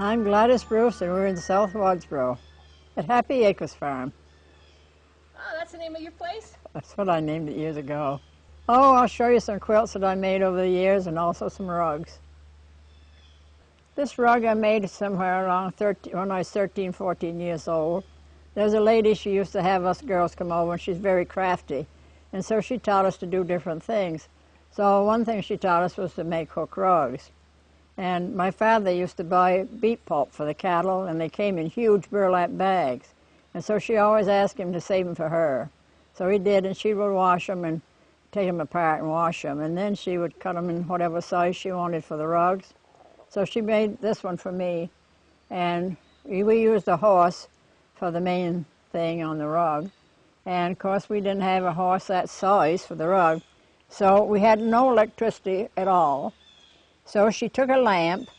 I'm Gladys Bruce, and we're in South Wadsboro at Happy Acres Farm. Oh, that's the name of your place? That's what I named it years ago. Oh, I'll show you some quilts that I made over the years and also some rugs. This rug I made somewhere around when I was 13, 14 years old. There's a lady, she used to have us girls come over, and she's very crafty. And so she taught us to do different things. So one thing she taught us was to make hook rugs. And my father used to buy beet pulp for the cattle, and they came in huge burlap bags. And so she always asked him to save them for her. So he did, and she would wash them and take them apart and wash them. And then she would cut them in whatever size she wanted for the rugs. So she made this one for me. And we used a horse for the main thing on the rug. And of course we didn't have a horse that size for the rug. So we had no electricity at all. So she took a lamp.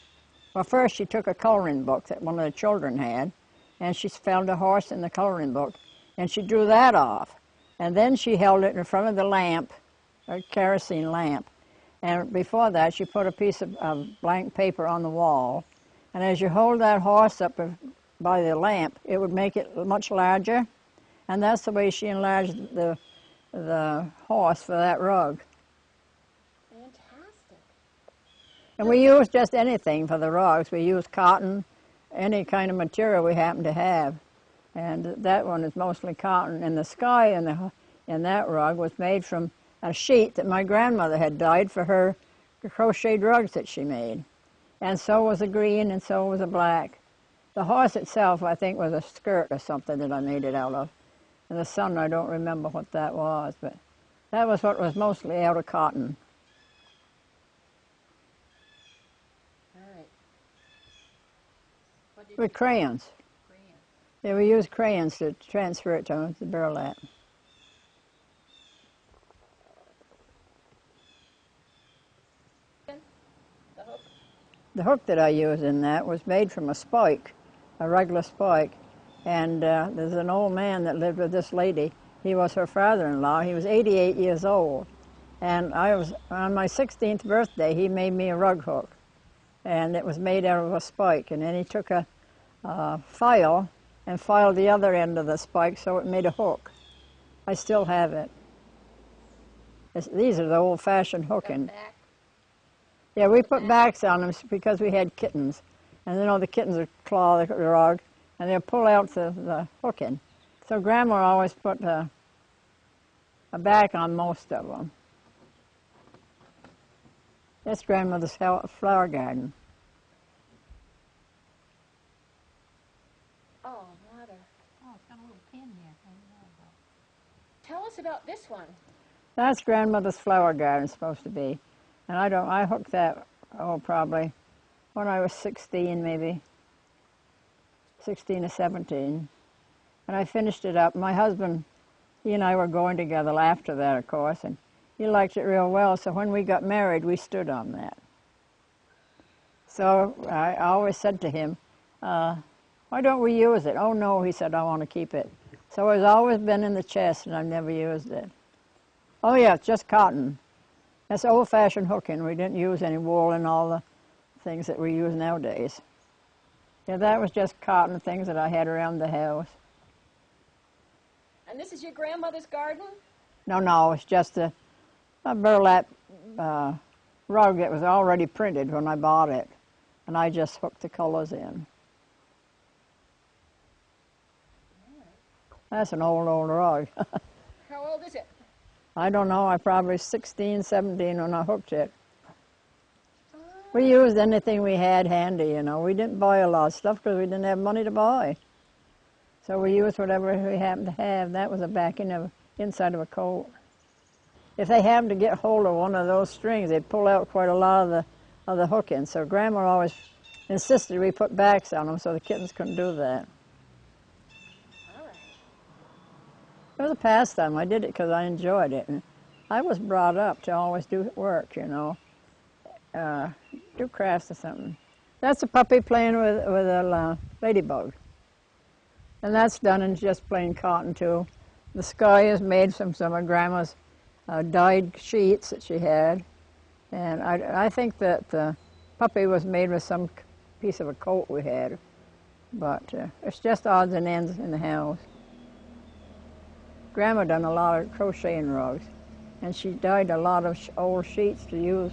Well, first she took a coloring book that one of the children had, and she found a horse in the coloring book, and she drew that off. And then she held it in front of the lamp, a kerosene lamp. And before that, she put a piece of blank paper on the wall. And as you hold that horse up by the lamp, it would make it much larger. And that's the way she enlarged the horse for that rug. And we use just anything for the rugs. We use cotton, any kind of material we happen to have. And that one is mostly cotton. And the sky in that rug was made from a sheet that my grandmother had dyed for her crocheted rugs that she made. And so was a green, and so was a black. The horse itself, I think, was a skirt or something that I made it out of. And the sun, I don't remember what that was, but that was what was mostly out of cotton. With crayons. Yeah, we use crayons to transfer it to the burlap. The hook that I used in that was made from a spike, a regular spike. And there's an old man that lived with this lady. He was her father-in-law. He was 88 years old. And on my 16th birthday, he made me a rug hook. And it was made out of a spike. And then he took a file and filed the other end of the spike so it made a hook. I still have it. These are the old-fashioned hooking. Yeah, we put backs on them because we had kittens. And you know, the kittens would claw the rug and they'll pull out the hooking. So Grandma always put a back on most of them. That's Grandmother's flower garden. Tell us about this one. That's Grandmother's flower garden, supposed to be. And I hooked that, probably when I was 16 maybe, 16 or 17. And I finished it up. My husband, he and I were going together after that, of course, and he liked it real well, so when we got married, we stood on that. So I always said to him, why don't we use it? Oh no, he said, I want to keep it. So it's always been in the chest, and I've never used it. Oh yeah, it's just cotton. That's old-fashioned hooking. We didn't use any wool and all the things that we use nowadays. Yeah, that was just cotton things that I had around the house. And this is your grandmother's garden? No, it's just a burlap rug that was already printed when I bought it, and I just hooked the colors in. That's an old rug. How old is it? I don't know. I probably 16, 17 when I hooked it. We used anything we had handy, you know. We didn't buy a lot of stuff because we didn't have money to buy. So we used whatever we happened to have. That was a backing of inside of a coat. If they happened to get hold of one of those strings, they'd pull out quite a lot of the hooking. So Grandma always insisted we put backs on them so the kittens couldn't do that. It was a pastime. I did it because I enjoyed it. And I was brought up to always do work, you know, do crafts or something. That's a puppy playing with a ladybug. And that's done in just plain cotton, too. The sky is made from some of Grandma's dyed sheets that she had. And I think that the puppy was made with some piece of a coat we had. But it's just odds and ends in the house. Grandma done a lot of crocheting rugs, and she dyed a lot of old sheets to use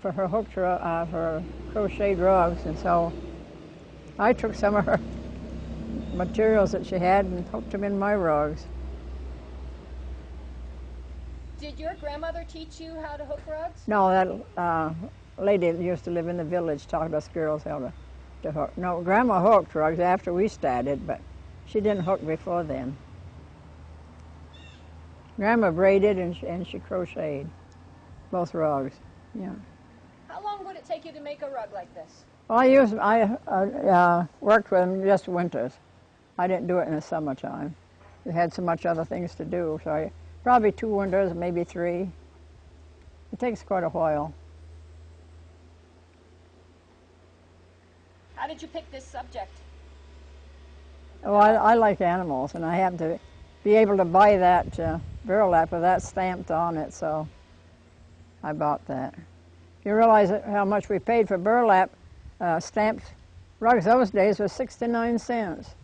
for her her crocheted rugs, and so I took some of her materials that she had and hooked them in my rugs. Did your grandmother teach you how to hook rugs? No, that lady that used to live in the village taught us girls how to hook. No, Grandma hooked rugs after we started, but she didn't hook before then. Grandma braided and she crocheted both rugs. Yeah. How long would it take you to make a rug like this? Well, I worked with them just winters. I didn't do it in the summertime. We had so much other things to do, so probably 2 winters, maybe 3. It takes quite a while. How did you pick this subject? Oh, I like animals, and I happen to be able to buy that burlap with that stamped on it, so I bought that. You realize how much we paid for burlap stamped rugs those days was 69 cents.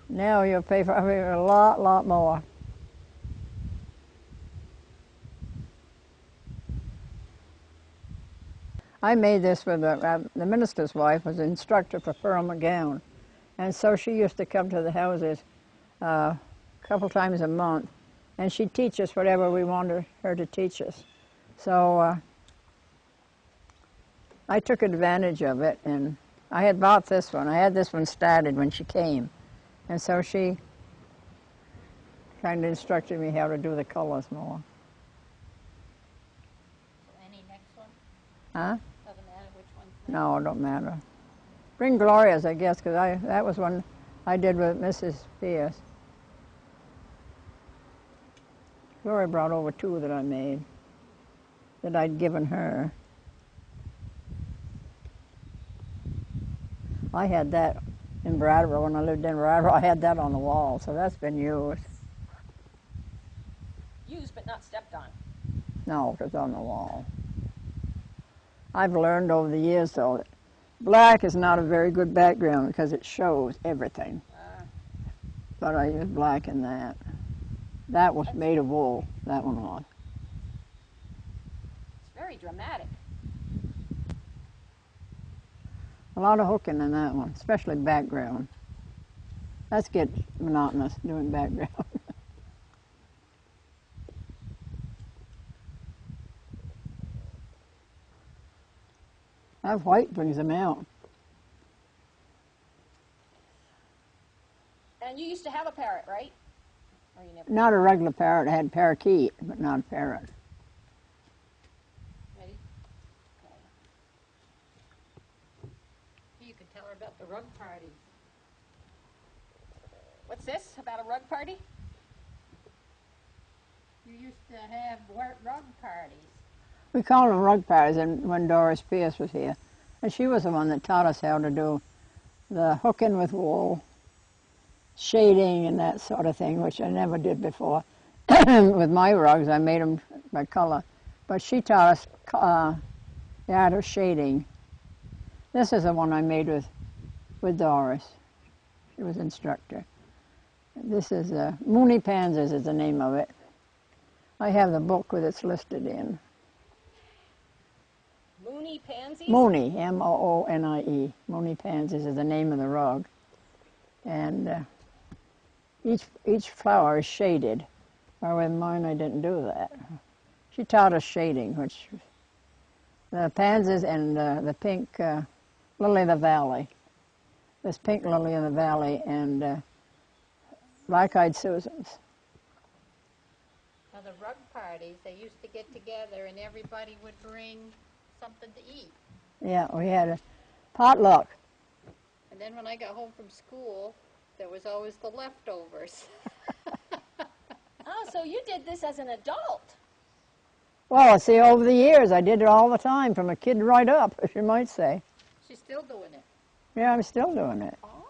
Now you'll pay for a lot more. I made this with the minister's wife was an instructor for Pearl McGowan, and so she used to come to the houses a couple times a month, and she'd teach us whatever we wanted her to teach us. So I took advantage of it, and I had bought this one. I had this one started when she came, and so she kind of instructed me how to do the colors more. Any next one? Huh? Doesn't matter which one. No, it don't matter. Bring Gloria's, I guess, because that was one I did with Mrs. Pierce. Gloria brought over 2 that I made, that I'd given her. I had that in Brattleboro when I lived in Brattleboro. I had that on the wall, so that's been used. Used but not stepped on. No, it was on the wall. I've learned over the years, though, that black is not a very good background because it shows everything. But I used black in that. That was made of wool, that one was. It's very dramatic. A lot of hooking in that one, especially background. That's get monotonous doing background. That white brings them out. And you used to have a parrot, right? Or you never? Not a regular parrot. I had parakeet, but not a parrot. Ready? You could tell her about the rug party. What's this about a rug party? You used to have rug parties. We called them rug parties when Doris Pierce was here. And she was the one that taught us how to do the hooking with wool, shading and that sort of thing, which I never did before. With my rugs, I made them by color. But she taught us the art of shading. This is the one I made with Doris. She was instructor. This is Mooney Pansies is the name of it. I have the book with it's listed in. Mooney pansies? Mooney, M-O-O-N-I-E. Mooney Pansies is the name of the rug. And each flower is shaded. Or with mine, I didn't do that. She taught us shading, which the pansies and the pink lily of the valley. This pink lily in the valley and black-eyed Susans. Now the rug parties, they used to get together and everybody would bring something to eat. Yeah, we had a potluck. And then when I got home from school, there was always the leftovers. Oh, so you did this as an adult. Well, see, over the years, I did it all the time, from a kid right up, as you might say. She's still doing it. Yeah, I'm still doing it. Oh.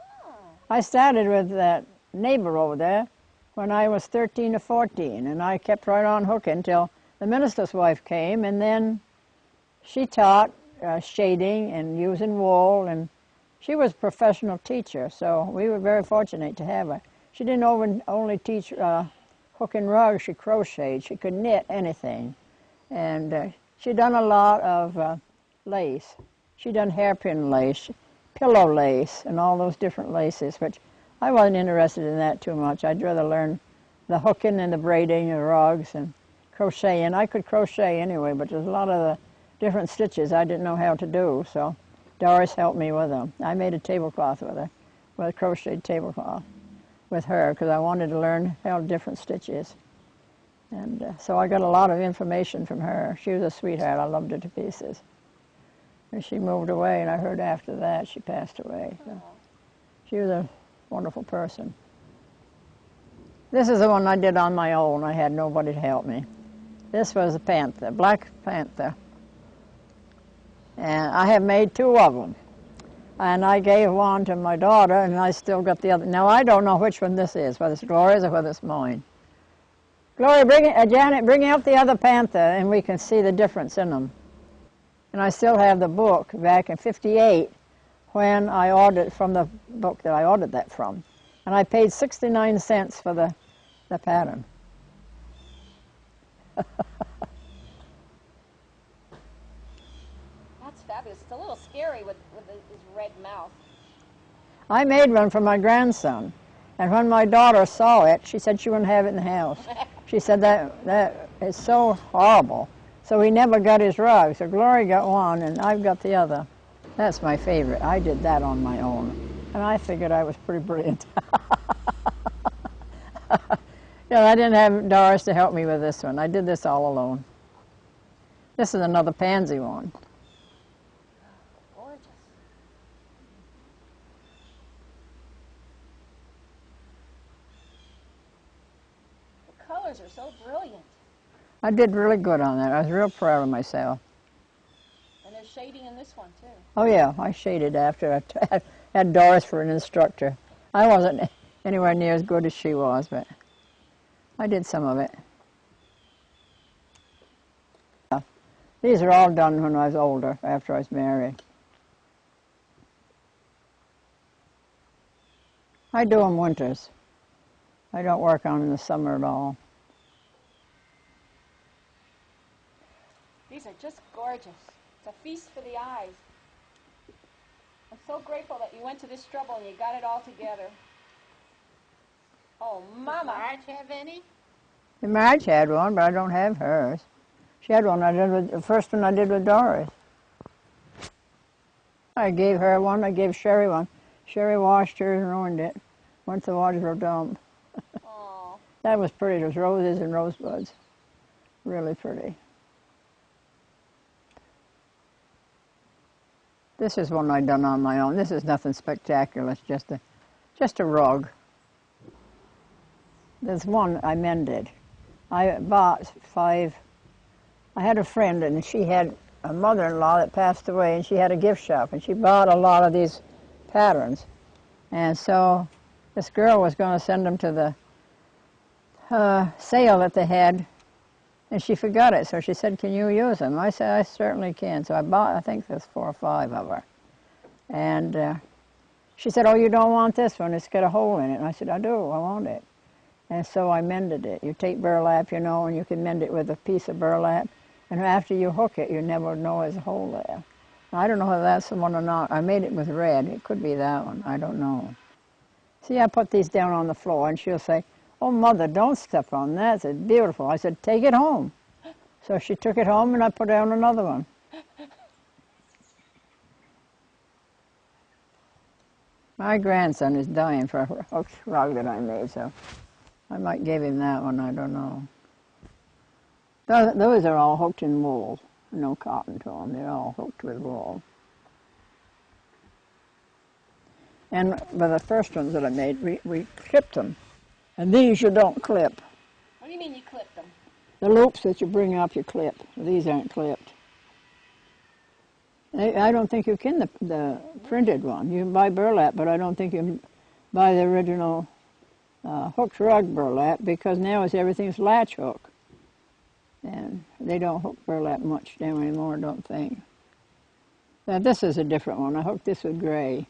I started with that neighbor over there when I was 13 or 14, and I kept right on hooking until the minister's wife came, and then she taught shading and using wool, and she was a professional teacher, so we were very fortunate to have her. She didn't only teach hook and rug, she crocheted. She could knit anything. And she'd done a lot of lace. She'd done hairpin lace, pillow lace, and all those different laces, which I wasn't interested in that too much. I'd rather learn the hooking and the braiding and rugs and crocheting. I could crochet anyway, but there's a lot of the different stitches I didn't know how to do, so Doris helped me with them. I made a tablecloth with her, with a crocheted tablecloth with her, because I wanted to learn how different stitches. And so I got a lot of information from her. She was a sweetheart. I loved her to pieces. And she moved away, and I heard after that she passed away. So she was a wonderful person. This is the one I did on my own. I had nobody to help me. This was a panther, black panther. And I have made 2 of them. And I gave one to my daughter, and I still got the other. Now, I don't know which one this is, whether it's Gloria's or whether it's mine. Gloria, Janet, bring out the other panther, and we can see the difference in them. And I still have the book back in '58 when I ordered from the book that I ordered that from. And I paid 69 cents for the pattern. That's fabulous. It's a little scary with his red mouth. I made one for my grandson. And when my daughter saw it, she said she wouldn't have it in the house. She said that is so horrible. So he never got his rug. So Gloria got one, and I've got the other. That's my favorite. I did that on my own. And I figured I was pretty brilliant. I didn't have Doris to help me with this one. I did this all alone. This is another pansy one. Gorgeous. The colors are so brilliant. I did really good on that. I was real proud of myself. And there's shading in this one, too. Oh, yeah, I shaded after. I had Doris for an instructor. I wasn't anywhere near as good as she was, but I did some of it. These are all done when I was older, after I was married. I do them winters. I don't work on them in the summer at all. These are just gorgeous. It's a feast for the eyes. I'm so grateful that you went to this trouble and you got it all together. Oh, Mama. Does Marge have any? Marge had one, but I don't have hers. She had one I did with, the first one I did with Doris. I gave her one, I gave Sherry one. Sherry washed hers and ruined it. Went to the wardrobe dump. Oh. That was pretty. It was roses and rosebuds. Really pretty. This is one I done on my own. This is nothing spectacular. It's just a rug. There's one I mended. I bought 5. I had a friend, and she had a mother-in-law that passed away, and she had a gift shop, and she bought a lot of these patterns. And so this girl was going to send them to the sale that they had, and she forgot it. So she said, "Can you use them?" I said, "I certainly can." So I bought, I think there's 4 or 5 of her. And she said, "Oh, you don't want this one? It's got a hole in it." And I said, "I do, I want it." And so I mended it. You take burlap, and you can mend it with a piece of burlap. And after you hook it, you never know there's a hole there. I don't know whether that's the one or not. I made it with red. It could be that one. I don't know. See, I put these down on the floor, and she'll say, "Oh, Mother, don't step on that. It's beautiful." I said, "Take it home." So she took it home, and I put down another one. My grandson is dying for a hooked rug that I made, so I might give him that one. I don't know. Those are all hooked in wool. No cotton to them. They're all hooked with wool. And for the first ones that I made, we clipped them. And these you don't clip. What do you mean you clipped them? The loops that you bring up, you clip. These aren't clipped. I don't think you can the printed one. You can buy burlap, but I don't think you can buy the original hooked rug burlap, because now everything's latch hook. And they don't hook burlap much now anymore, I don't think. Now this is a different one. I hooked this with gray.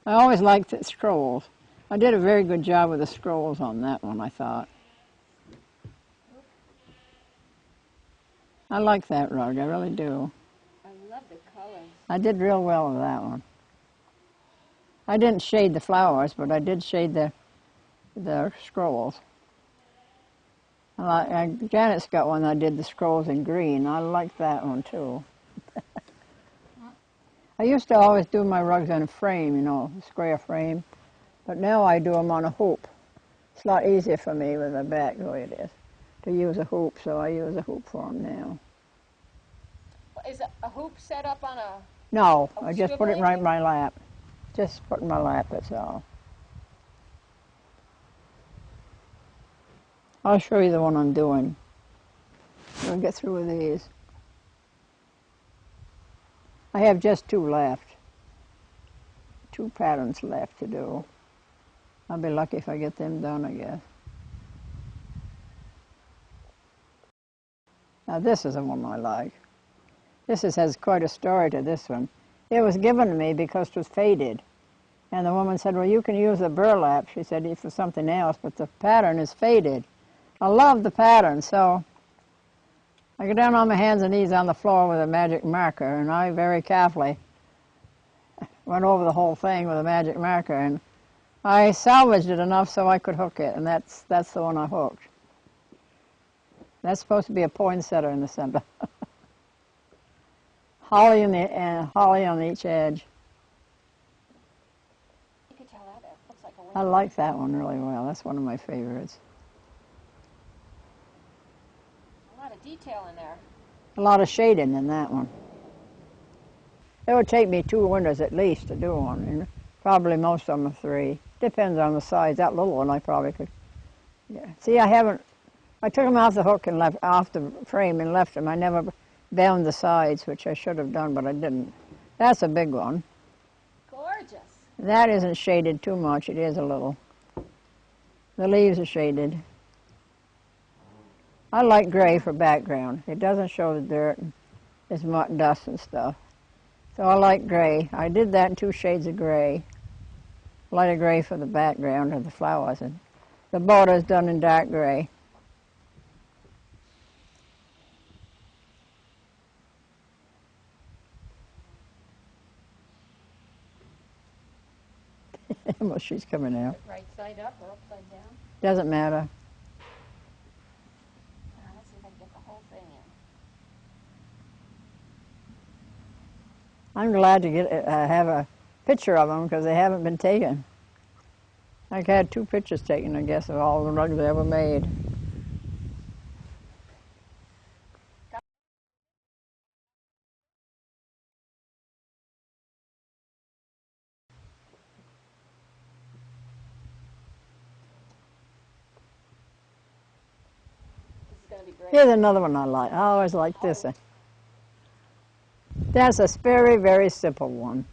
I always liked the scrolls. I did a very good job with the scrolls on that one, I thought. I like that rug, I really do. I love the colors. I did real well with that one. I didn't shade the flowers, but I did shade the scrolls. Janet's got one I did the scrolls in green. I like that one too. I used to always do my rugs on a frame, you know, a square frame, but now I do them on a hoop. It's a lot easier for me with the back the way it is to use a hoop, so I use a hoop for them now. Is a hoop set up on a... No, a I just put it swiveling right in thing? my lap. Just put it in my lap, that's all. I'll show you the one I'm doing. We'll get through with these. I have just two left. Two patterns left to do. I'll be lucky if I get them done, I guess. Now this is the one I like. Has quite a story to this one. It was given to me because it was faded. And the woman said, well, you can use the burlap, she said, for something else, but the pattern is faded. I love the pattern, so I go down on my hands and knees on the floor with a magic marker, and I very carefully went over the whole thing with a magic marker, and I salvaged it enough so I could hook it, and that's the one I hooked. That's supposed to be a poinsettia in the center. Holly on each edge. You can tell that it looks like a I window. like that one really well. That's one of my favorites. A lot of detail in there. A lot of shading in that one. It would take me 2 windows at least to do one, and probably most of them are 3. Depends on the size. That little one I probably could. Yeah. See, I took them off the hook and left off the frame and left them. I never bound the sides, which I should have done, but I didn't. That's a big one. Gorgeous. That isn't shaded too much. It is a little. The leaves are shaded. I like gray for background. It doesn't show the dirt and there's dust and stuff. So I like gray. I did that in 2 shades of gray. Lighter gray for the background of the flowers. And the border is done in dark gray. Well, she's coming out. Right side up or upside down? Doesn't matter. Let's see if I can get the whole thing in. I'm glad to have a picture of them because they haven't been taken. I've had 2 pictures taken, I guess, of all the rugs I ever made. This is going to be great. Here's another one I like. I always like this one. That's a very, very simple one.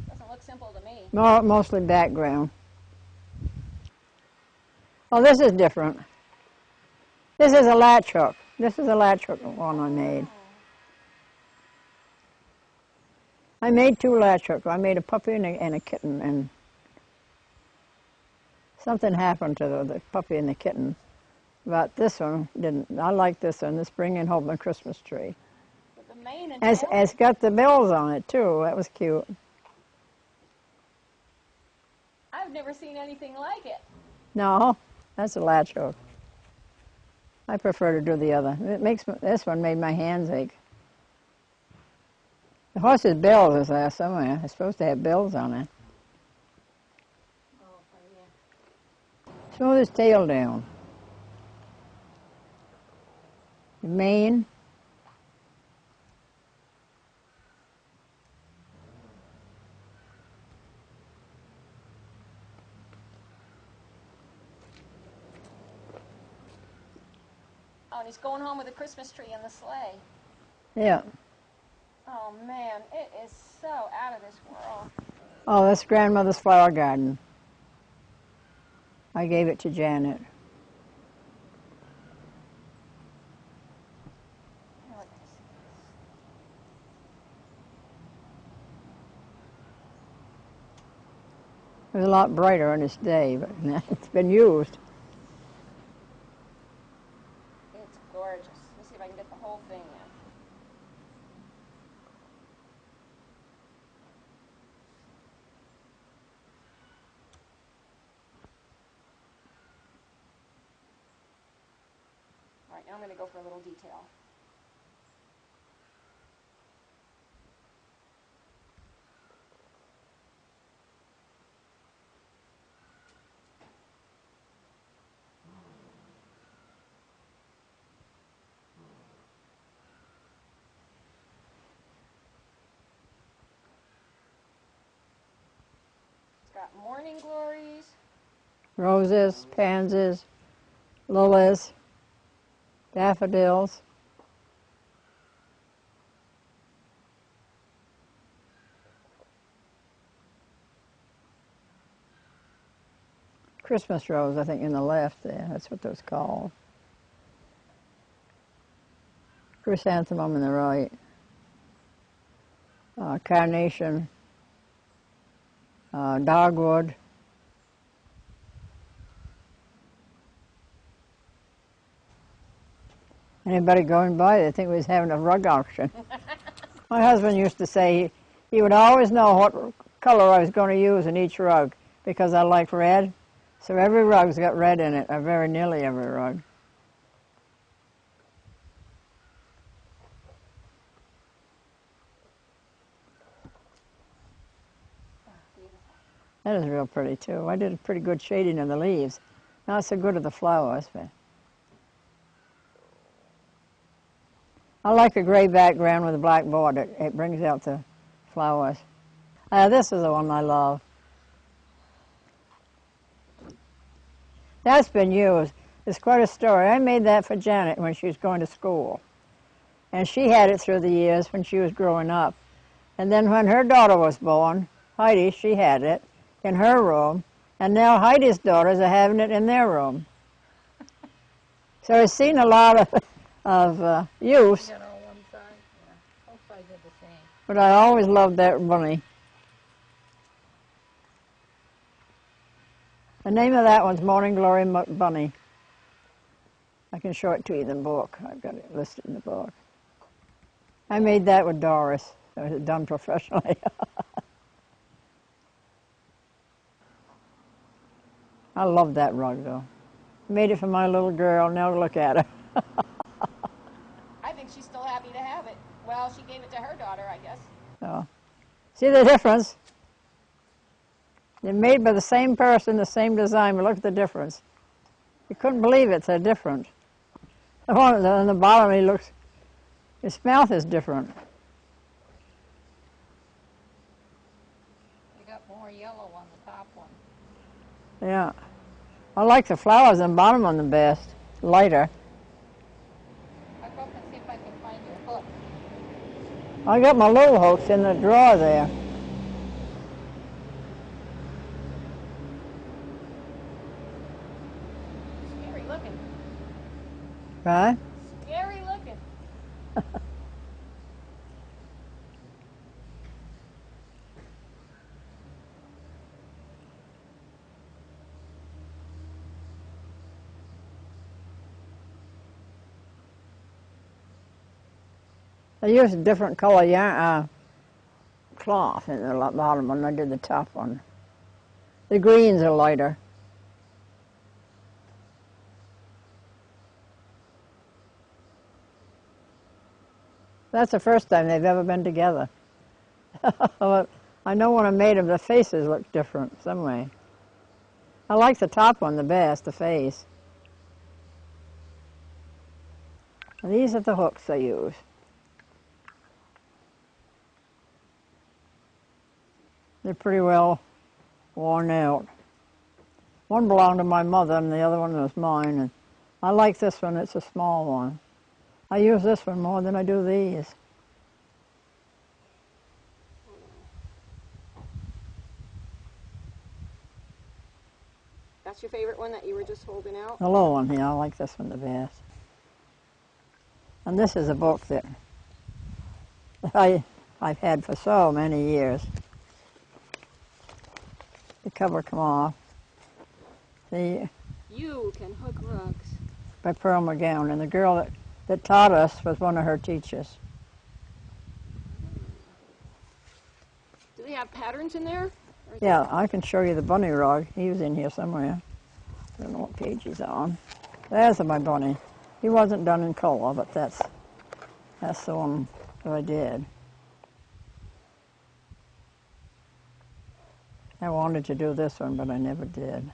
Doesn't look simple to me. Mostly background. Oh, this is different. This is a latch hook. This is a latch hook one I made. I made 2 latch hooks. I made a puppy and a kitten, and something happened to the puppy and the kitten. But this one didn't. I like this one, this Bring in Home a Christmas Tree. With the mane and It's got the bells on it, too. That was cute. I've never seen anything like it. No, that's a latch hook. I prefer to do the other. This one made my hands ache. The horse's bells is there somewhere. It's supposed to have bells on it. Oh, yeah. Smooth his tail down. The mane. Oh, and he's going home with a Christmas tree in the sleigh. Yeah. Oh, man, it is so out of this world. Oh, that's grandmother's flower garden. I gave it to Janet. Here, let me see It was a lot brighter in its day, but it's been used. It's gorgeous. Let's see if I can get the whole thing in. All right, now I'm going to go for a little detail. Got morning glories. Roses, pansies, lilies, daffodils. Christmas rose, I think, in the left there. That's what those called. Chrysanthemum in the right. Carnation. Dogwood. Anybody going by, they think we was having a rug auction. My husband used to say he would always know what color I was going to use in each rug because I like red. So every rug's got red in it, or very nearly every rug. That is real pretty too. I did a pretty good shading of the leaves. Not so good of the flowers, but I like a gray background with a black border. It brings out the flowers. This is the one I love. That's been used. It's quite a story. I made that for Janet when she was going to school. And she had it through the years when she was growing up. And then when her daughter was born, Heidi, she had it in her room. And now Heidi's daughters are having it in their room. So I've seen a lot of use. You know, one side, yeah. Both sides are the same. But I always loved that bunny. The name of that one's Morning Glory Bunny. I can show it to you in the book. I've got it listed in the book. I made that with Doris. It was done professionally. I love that rug, though. Made it for my little girl. Now look at her. I think she's still happy to have it. Well, she gave it to her daughter, I guess. So, see the difference? They're made by the same person, the same design, but look at the difference. You couldn't believe it, they're different. The one on the bottom, he looks, his mouth is different. You got more yellow on the top one. Yeah. I like the flowers on the bottom one the best, lighter. I'll go up and see if I can find your hook. I got my little hooks in the drawer there. Scary looking. Right? Scary looking. I used a different color yarn, cloth in the bottom one. I did the top one. The greens are lighter. That's the first time they've ever been together. I know when I made them, the faces look different some way. I like the top one the best, the face. And these are the hooks I use. They're pretty well worn out. One belonged to my mother and the other one was mine. And I like this one, it's a small one. I use this one more than I do these. That's your favorite one that you were just holding out? The little one, yeah, I like this one the best. And this is a book that I've had for so many years. cover come off. See, You can hook rugs. by Pearl McGowan, and the girl that taught us was one of her teachers. Do they have patterns in there? Yeah, I can show you the bunny rug. He was in here somewhere. I don't know what page he's on. There's my bunny. He wasn't done in color, but that's the one that I did. I wanted to do this one, but I never did.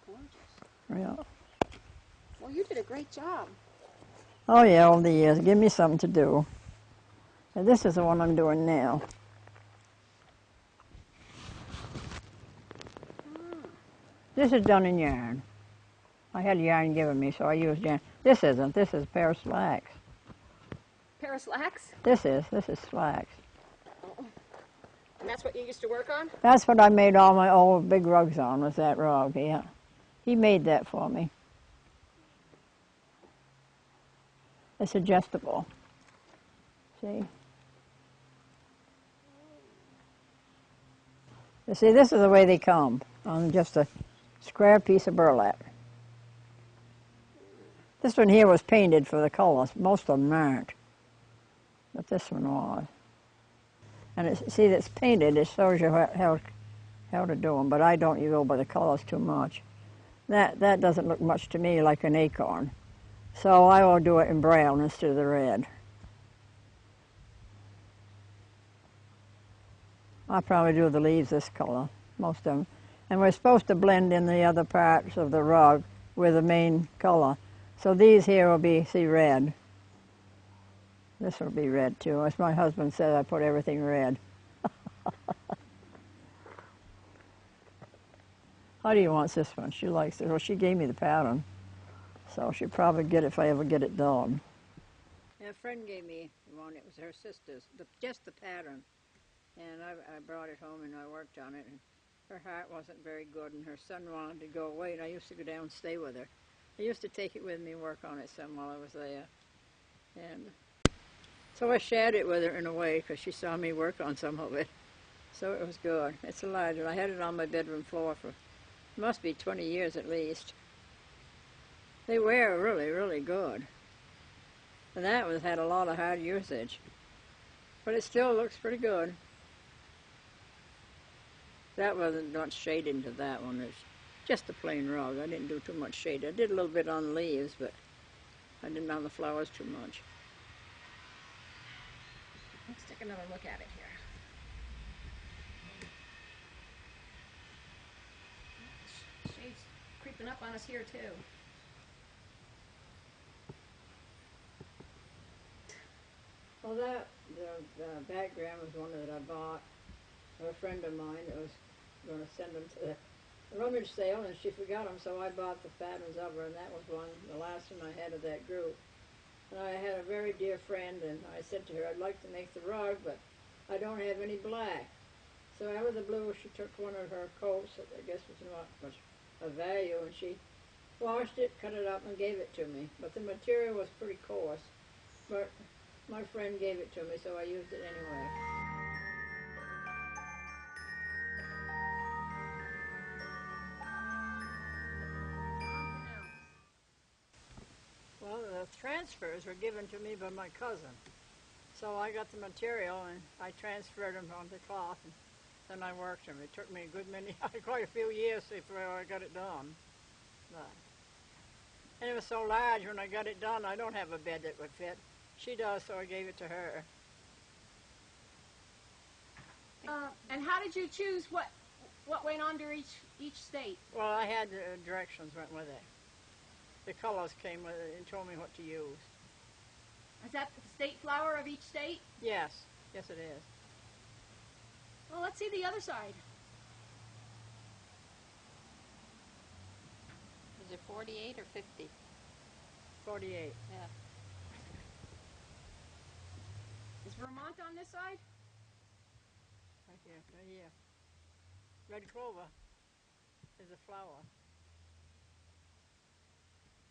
Gorgeous. Yeah. Well, you did a great job. Oh yeah, over the years. Give me something to do. And this is the one I'm doing now. This is done in yarn. I had yarn given me, so I used yarn. This isn't. This is a pair of slacks. Pair of slacks? This is slacks. And that's what you used to work on? That's what I made all my old big rugs on, was that rug, yeah. He made that for me. It's adjustable. See? You see, this is the way they come, on just a square piece of burlap. This one here was painted for the colors. Most of them aren't, but this one was. And see, it's painted. It shows you how to do them, but I don't go by the colors too much. That doesn't look much to me like an acorn, so I will do it in brown instead of the red. I'll probably do the leaves this color, most of them. And we're supposed to blend in the other parts of the rug with the main color. So these here will be, see, red. This will be red too. As my husband said, I put everything red. Heidi wants this one. She likes it. Well, she gave me the pattern, so she'll probably get it if I ever get it done. A friend gave me one. It was her sister's, just the pattern. And I brought it home and I worked on it. And her heart wasn't very good, and her son wanted to go away, and I used to go down and stay with her. I used to take it with me and work on it some while I was there. And so I shared it with her in a way because she saw me work on some of it. So it was good. It's a large one. I had it on my bedroom floor for, must be 20 years at least. They wear really, really good. And that one had a lot of hard usage. But it still looks pretty good. That wasn't much shade into that one. It's just a plain rug. I didn't do too much shade. I did a little bit on the leaves, but I didn't on the flowers too much. Let's take another look at it here. Shade's creeping up on us here too. Well, the background was one that I bought for a friend of mine that was going to send them to the rummage sale, and she forgot them, so I bought the patterns of her, and that was the last one I had of that group. And I had a very dear friend, and I said to her, I'd like to make the rug, but I don't have any black. So out of the blue, she took one of her coats that I guess was not much of value, and she washed it, cut it up, and gave it to me. But the material was pretty coarse, but my friend gave it to me, so I used it anyway. Well, the transfers were given to me by my cousin. So I got the material and I transferred them onto cloth, and then I worked them. It took me a good many, quite a few years before I got it done. And it was so large when I got it done, I don't have a bed that would fit. She does, so I gave it to her. And how did you choose what went under each state? Well, I had the directions went with it. The colors came with it and told me what to use. Is that the state flower of each state? Yes, yes it is. Well, let's see the other side. Is it 48 or 50? 48. Yeah. Is Vermont on this side? Right here, right here. Red clover is a flower.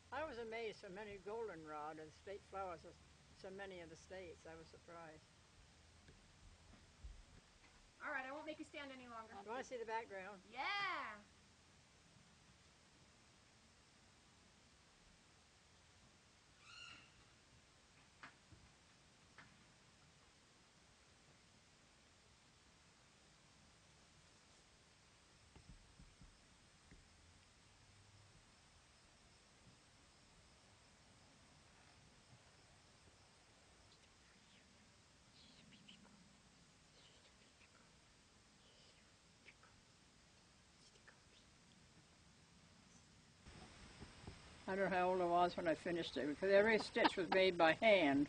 I was amazed so many goldenrod and state flowers of so many of the states. I was surprised. All right, I won't make you stand any longer. You want to see the background? Yeah. I don't know how old I was when I finished it, because every stitch was made by hand.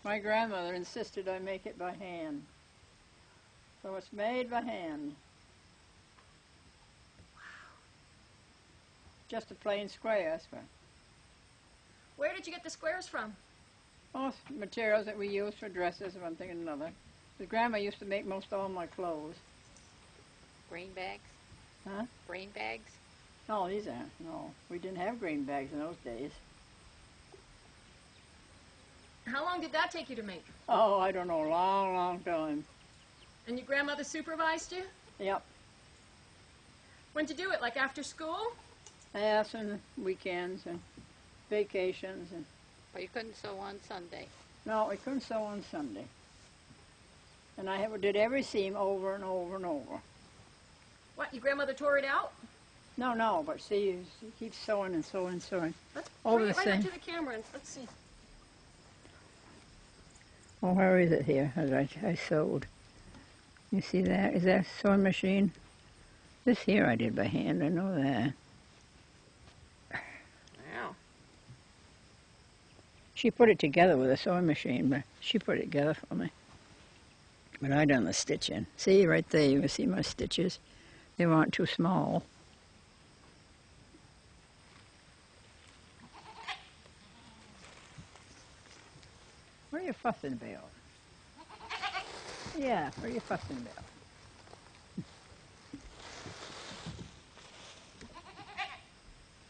My grandmother insisted I make it by hand. So it's made by hand. Just a plain square, that's right. Where did you get the squares from? Most materials that we use for dresses, one thing and another. Because Grandma used to make most all my clothes. Grain bags? Huh? Grain bags? No, these aren't. No, we didn't have grain bags in those days. How long did that take you to make? Oh, I don't know, long, long time. And your grandmother supervised you? Yep. When'd you do it, like after school? Yes, and weekends and vacations. And But you couldn't sew on Sunday. no, we couldn't sew on Sunday. And I did every seam over and over and over. What, your grandmother tore it out? No, but see, you keep sewing and sewing and sewing. Let's Over bring the it right same. up to the camera and let's see. Oh, where is it here? As I sewed. You see that? Is that a sewing machine? This here I did by hand, I know that. Wow. She put it together with a sewing machine, but she put it together for me. But I done the stitching. See, right there, you can see my stitches. They weren't too small. What are you fussing about? Yeah, what are you fussing about?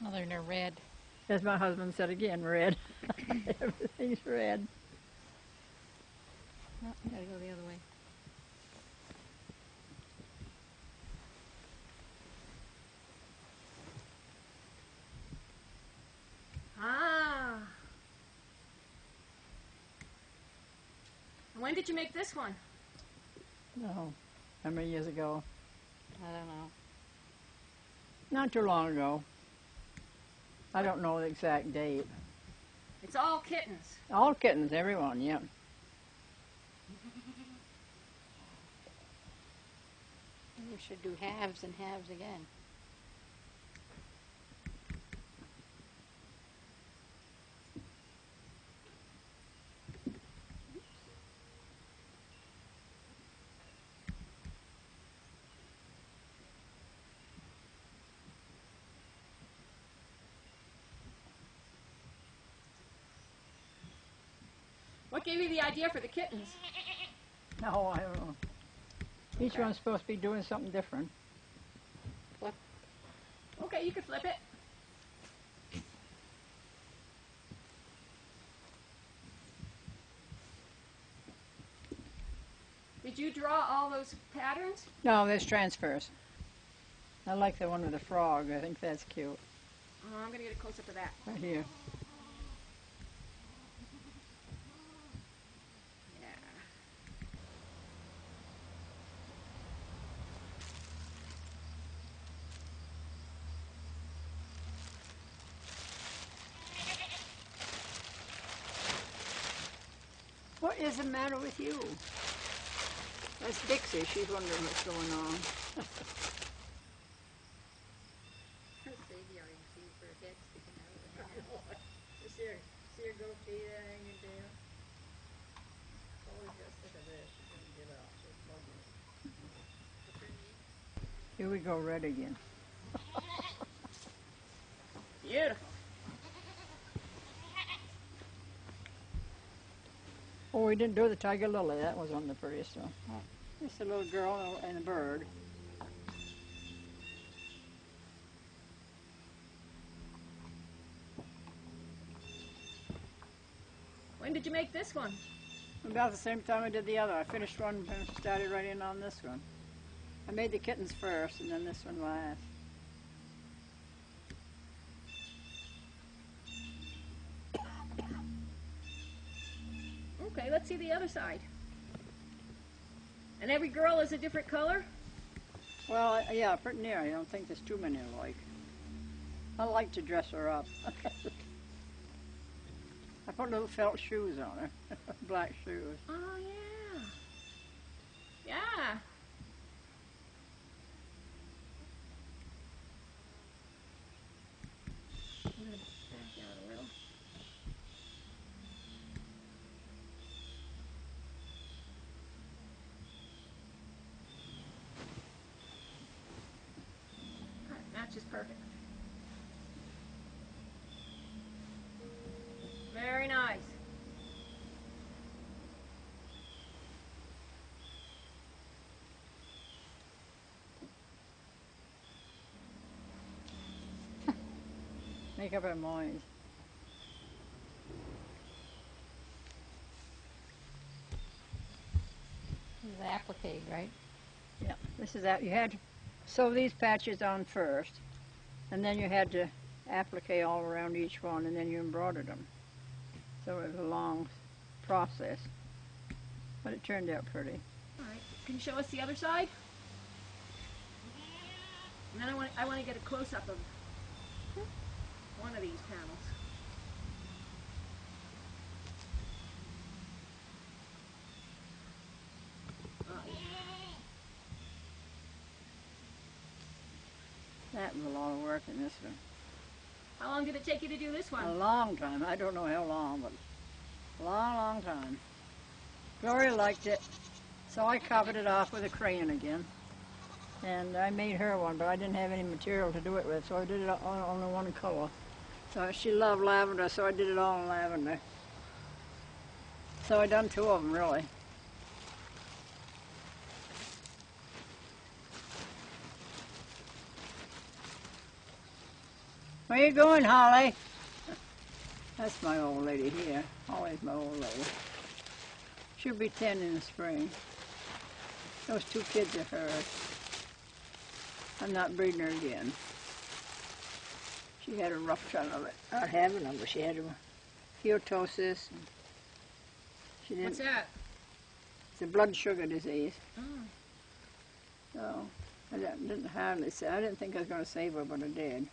Oh, they're red. As my husband said again, red. Everything's red. No, you gotta go the other way. Ah. When did you make this one? No, how many years ago? I don't know. Not too long ago. I don't know the exact date. It's all kittens. All kittens, everyone, yeah. You should do halves and halves again. What gave you the idea for the kittens? No, I don't know. Each one's supposed to be doing something different. Okay, you can flip it. Did you draw all those patterns? No, there's transfers. I like the one with the frog. I think that's cute. Oh, I'm going to get a close-up of that. Right here. Yeah. What is the matter with you? That's Dixie. She's wondering what's going on. See her goatee hanging down? Always got sick of this. She couldn't get up. It's bugging her. Here we go, red again. Beautiful. Oh, we didn't do the tiger lily. That was on the prettiest one. Just a little girl and a bird. When did you make this one? About the same time I did the other. I finished one and started writing on this one. I made the kittens first and then this one last. Okay, let's see the other side. And every girl is a different color? Well, yeah, pretty near. I don't think there's too many alike. I like to dress her up. I put little felt shoes on her, black shoes. Oh, yeah. Yeah. I'm going to back out a little. That matches perfect. Very nice. Make up her mind. This is applique, right? Yeah, this is that. You had to sew these patches on first, and then you had to applique all around each one, and then you embroidered them. So it was a long process, but it turned out pretty. All right. Can you show us the other side? And then I want to get a close-up of one of these panels. Oh, yeah. That was a lot of work in this one. How long did it take you to do this one? A long time. I don't know how long, but a long, long time. Gloria liked it, so I copied it off with a crayon again. And I made her one, but I didn't have any material to do it with, so I did it on only one color. So she loved lavender, so I did it all in lavender. So I done two of them, really. Where you going, Holly? That's my old lady here. Always my old lady. She'll be 10 in the spring. Those two kids are hers. I'm not breeding her again. She had a rough time of it. Not having them, but she had a keratosis. She didn't. What's that? It's a blood sugar disease. Oh. So I didn't hardly say. I didn't think I was going to save her, but I did.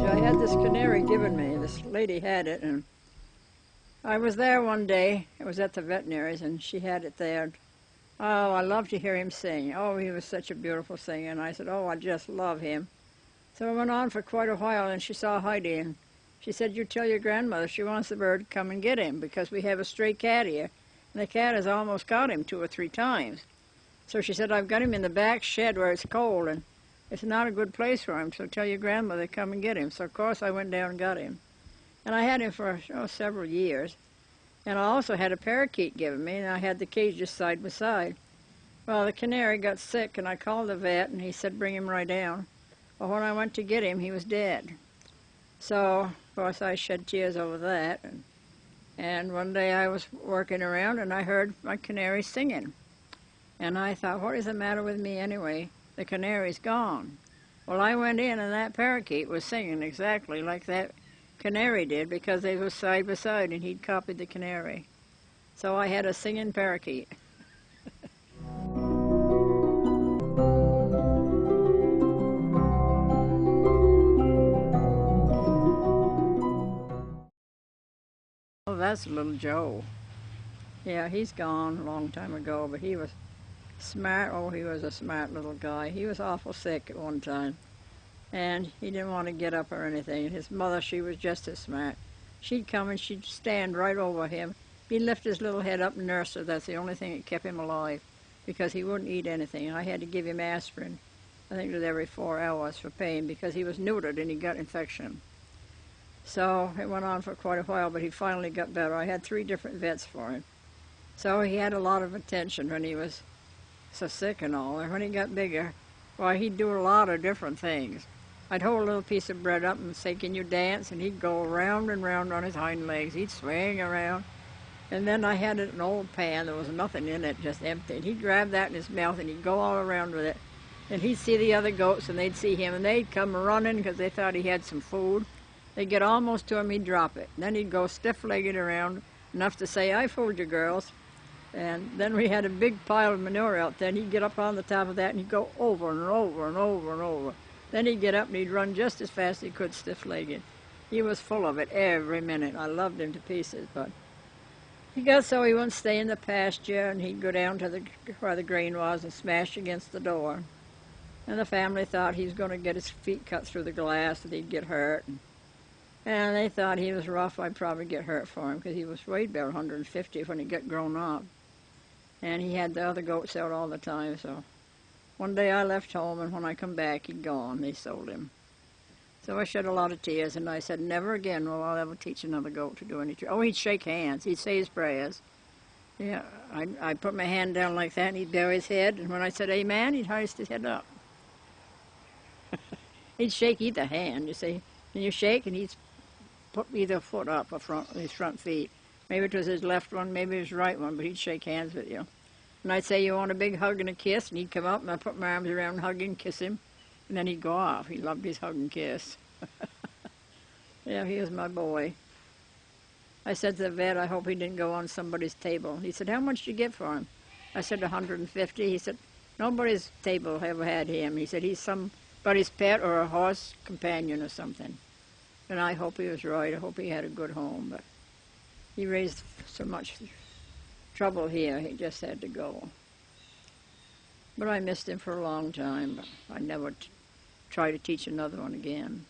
I had this canary given me. This lady had it, and I was there one day. It was at the veterinary's, and she had it there. Oh, I love to hear him sing. Oh, he was such a beautiful singer. And I said, oh, I just love him. So it went on for quite a while, and she saw Heidi, and she said, you tell your grandmother she wants the bird to come and get him, because we have a stray cat here, and the cat has almost got him 2 or 3 times. So she said, I've got him in the back shed where it's cold, and it's not a good place for him, so tell your grandmother to come and get him. So, of course, I went down and got him. And I had him for several years. And I also had a parakeet given me, and I had the cage just side by side. Well, the canary got sick, and I called the vet, and he said, bring him right down. Well, when I went to get him, he was dead. So, of course, I shed tears over that. And one day I was working around, and I heard my canary singing. And I thought, what is the matter with me anyway? The canary's gone. Well, I went in, and that parakeet was singing exactly like that canary did, because they were side by side, and he'd copied the canary. So I had a singing parakeet. Oh, that's little Joe. Yeah, he's gone a long time ago, but he was smart. Oh, he was a smart little guy. He was awful sick at one time, and he didn't want to get up or anything. His mother, she was just as smart. She'd come and she'd stand right over him. He'd lift his little head up and nurse her. That's the only thing that kept him alive, because he wouldn't eat anything. I had to give him aspirin. I think it was every 4 hours for pain, because he was neutered and he got infection. So it went on for quite a while, but he finally got better. I had 3 different vets for him. So he had a lot of attention when he was so sick and all. And when he got bigger, well, he'd do a lot of different things. I'd hold a little piece of bread up and say, can you dance? And he'd go round and round on his hind legs. He'd swing around. And then I had an old pan. There was nothing in it, just empty. And he'd grab that in his mouth and he'd go all around with it. And he'd see the other goats and they'd see him and they'd come running because they thought he had some food. They'd get almost to him, he'd drop it. And then he'd go stiff-legged around enough to say, I fooled you girls. And then we had a big pile of manure out there and he'd get up on the top of that and he'd go over and over and over and over. Then he'd get up and he'd run just as fast as he could stiff-legged. He was full of it every minute. I loved him to pieces, but he got so he wouldn't stay in the pasture and he'd go down to where the grain was and smash against the door. And the family thought he was going to get his feet cut through the glass and he'd get hurt. And they thought he was rough. I'd probably get hurt for him because he was weighed about 150 when he got grown up. And he had the other goats out all the time, so one day I left home, and when I come back, he'd gone. They sold him. So I shed a lot of tears, and I said, never again will I ever teach another goat to do anything. Oh, he'd shake hands. He'd say his prayers. Yeah, I'd put my hand down like that, and he'd bow his head, and when I said amen, he'd hoist his head up. He'd shake either hand, you see. And you shake, and he'd put either foot up, his front feet. Maybe it was his left one, maybe his right one, but he'd shake hands with you. And I'd say, you want a big hug and a kiss? And he'd come up, and I'd put my arms around, hug him, kiss him. And then he'd go off. He loved his hug and kiss. Yeah, he was my boy. I said to the vet, I hope he didn't go on somebody's table. He said, how much did you get for him? I said, 150. He said, nobody's table ever had him. He said, he's somebody's pet or a horse companion or something. And I hope he was right. I hope he had a good home. But he raised so much trouble here, he just had to go. But I missed him for a long time, but I never try to teach another one again.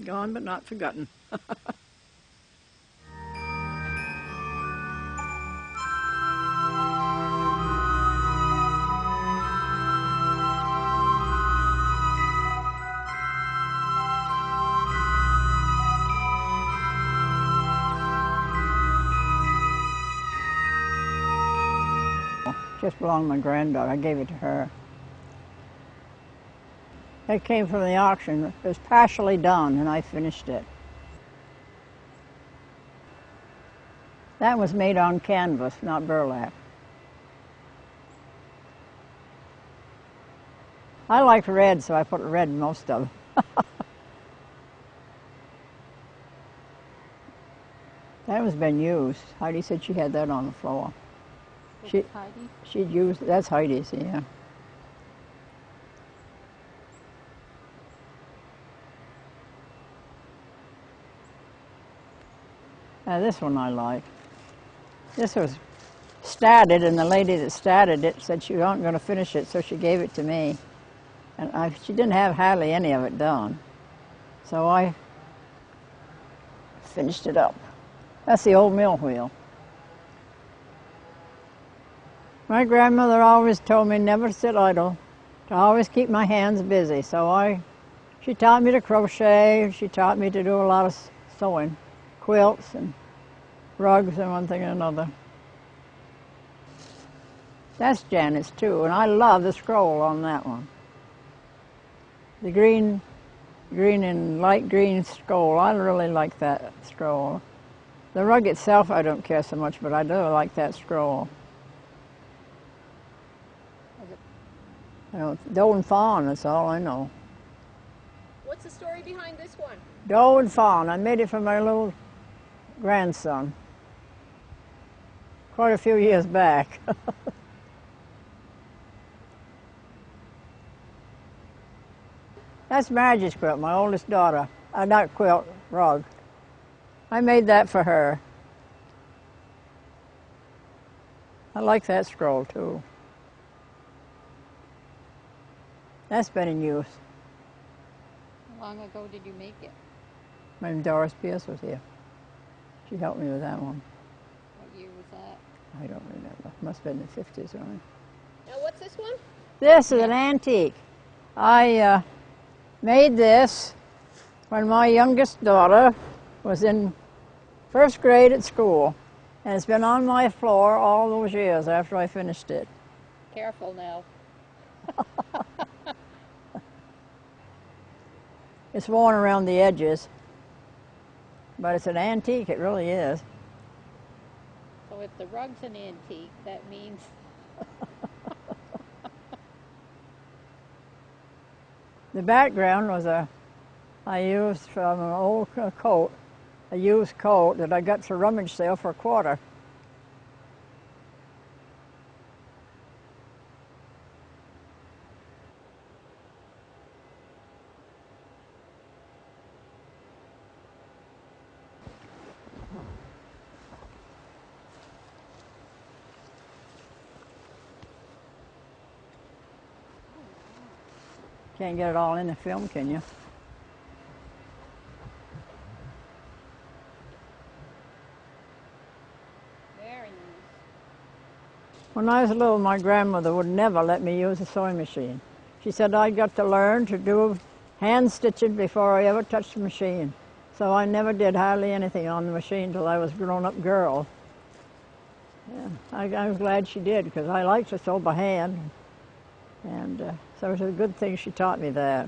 Gone but not forgotten. Just belonged to my granddaughter. I gave it to her. It came from the auction. It was partially done, and I finished it. That was made on canvas, not burlap. I liked red, so I put red in most of them. That was been used. Heidi said she had that on the floor. She'd used, that's Heidi's, yeah. Now this one I like. This was started, and the lady that started it said she wasn't going to finish it, so she gave it to me. And she didn't have hardly any of it done. So I finished it up. That's the old mill wheel. My grandmother always told me never to sit idle, to always keep my hands busy. So she taught me to crochet, she taught me to do a lot of sewing, quilts and rugs and one thing and another. That's Janet's too, and I love the scroll on that one. The green and light green scroll, I really like that scroll. The rug itself I don't care so much, but I do like that scroll. You know, doe and fawn, that's all I know. What's the story behind this one? Doe and fawn. I made it for my little grandson. Quite a few years back. That's Margie's quilt, my oldest daughter. Not quilt, rug. I made that for her. I like that scroll too. That's been in use. How long ago did you make it? When Doris Pierce was here. She helped me with that one. What year was that? I don't remember. Must have been in the 50s, right? Now what's this one? This is an antique. I made this when my youngest daughter was in first grade at school. And it's been on my floor all those years after I finished it. Careful now. It's worn around the edges, but it's an antique, it really is. So if the rug's an antique, that means The background was I used from an old coat, a used coat that I got for rummage sale for $1. Can't get it all in the film, can you? very nice. When I was little, my grandmother would never let me use a sewing machine. She said I got to learn to do hand stitching before I ever touched the machine. So I never did hardly anything on the machine till I was a grown-up girl. Yeah, I was glad she did, because I like to sew by hand. And so it was a good thing she taught me that.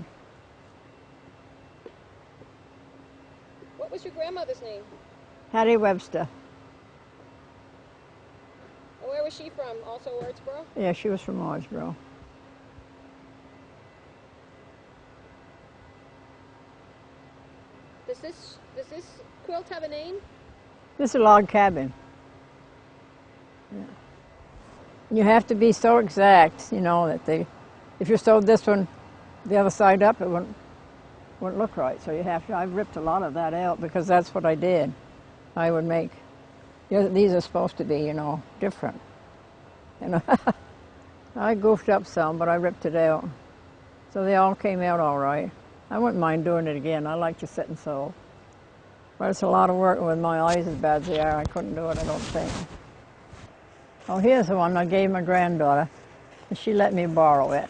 What was your grandmother's name? Hattie Webster. And where was she from? Also Wardsboro? Yeah, she was from Wardsboro. Does this quilt have a name? This is a log cabin. Yeah. You have to be so exact, you know, that if you sewed this one the other side up, it wouldn't look right. So you have to, I ripped a lot of that out because that's what I did. I would make, these are supposed to be, you know, different. You know, I goofed up some, but I ripped it out. So they all came out all right. I wouldn't mind doing it again. I like to sit and sew. But it's a lot of work with my eyes as bad as they are. I couldn't do it, I don't think. Oh, here's the one I gave my granddaughter, and she let me borrow it.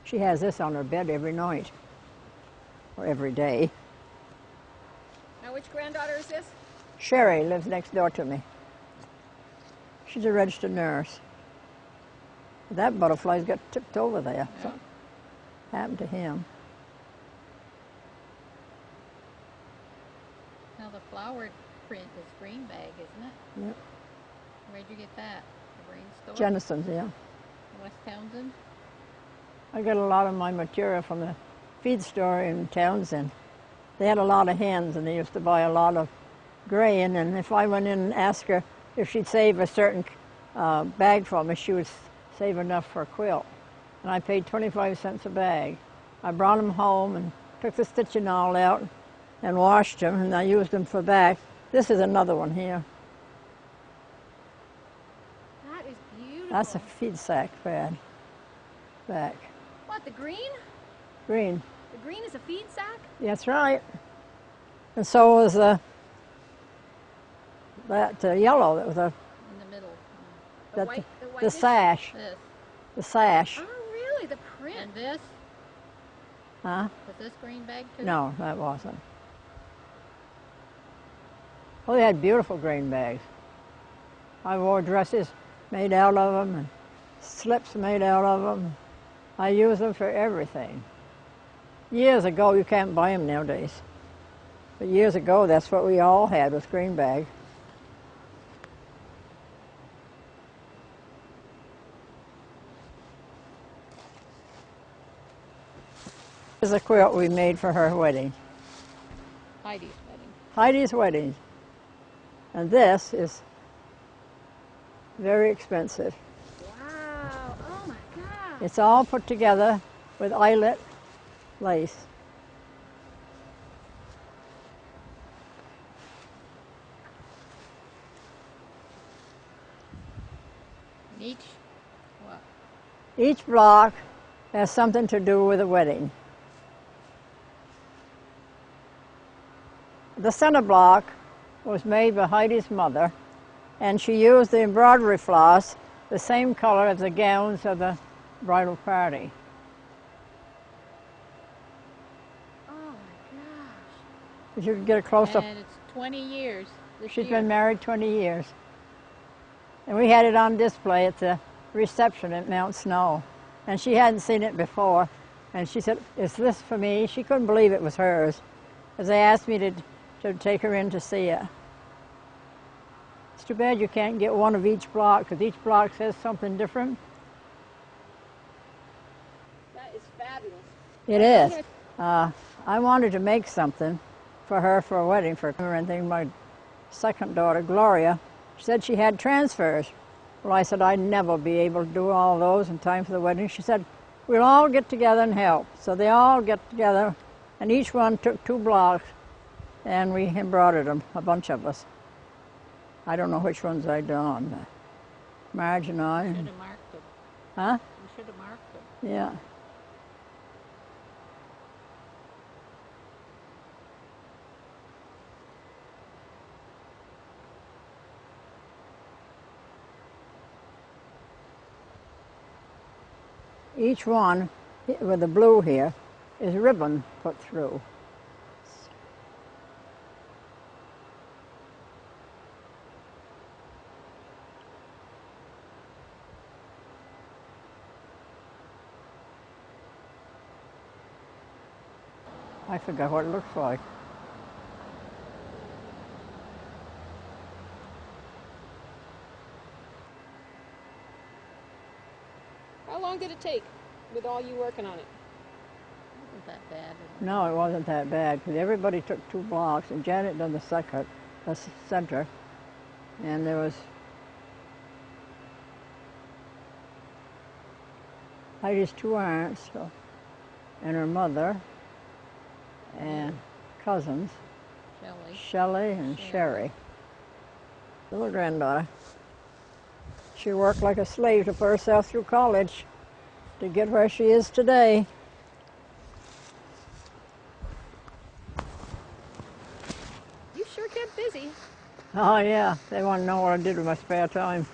She has this on her bed every night, or every day. Now, which granddaughter is this? Sherry lives next door to me. She's a registered nurse. That butterfly's got tipped over there. Yeah. Something happened to him. Now the flower print is Greenbag, isn't it? Yep. Where'd you get that? The Green store? Jennison's, yeah. West Townsend? I got a lot of my material from the feed store in Townsend. They had a lot of hens, and they used to buy a lot of grain, and if I went in and asked her if she'd save a certain bag for me, she would save enough for a quilt. And I paid 25 cents a bag. I brought them home and took the stitching all out and washed them, and I used them for back. This is another one here. That is beautiful. That's a feed sack pad. Back. What, the green? Green. The green is a feed sack? That's right. And so was that yellow that was In the middle. The white, the sash. This. The sash. Oh, really? The print. And this? Huh? Was this Greenbag too? No, that wasn't. Oh, they had beautiful green bags. I wore dresses made out of them and slips made out of them. I use them for everything. Years ago, you can't buy them nowadays. But years ago, that's what we all had, was green bag. This is a quilt we made for her wedding. Heidi's wedding. Heidi's wedding. And this is very expensive. Wow. Oh, my God. It's all put together with eyelet lace. Each, what? Each block has something to do with a wedding. The center block was made by Heidi's mother, and she used the embroidery floss, the same color as the gowns of the bridal party. Oh, my gosh. If you could get a close-up. And it's 20 years this She's year. been married 20 years. And we had it on display at the reception at Mount Snow, and she hadn't seen it before. And she said, "Is this for me?" She couldn't believe it was hers, because they asked me to take her in to see it. It's too bad you can't get one of each block, because each block says something different. That is fabulous. It is. I wanted to make something for her for a wedding for her, and then my second daughter, Gloria, she said she had transfers. Well, I said I'd never be able to do all those in time for the wedding. She said, "We'll all get together and help." So they all get together, and each one took 2 blocks, and we embroidered them, a bunch of us. I don't know which ones I done. Marge and I. Should have marked them. Huh? You should have marked them. Yeah. Each one with the blue here is ribbon put through. I forgot what it looks like. How long did it take with all you working on it? Wasn't that bad. No, it wasn't that bad, because everybody took 2 blocks, and Janet done the second, the center, and there was Heidi's 2 aunts, so, and her mother, and cousins, Shelley. Shelley and Sherry. Little granddaughter. She worked like a slave to put herself through college to get where she is today. You sure kept busy. Oh yeah, they want to know what I did with my spare time.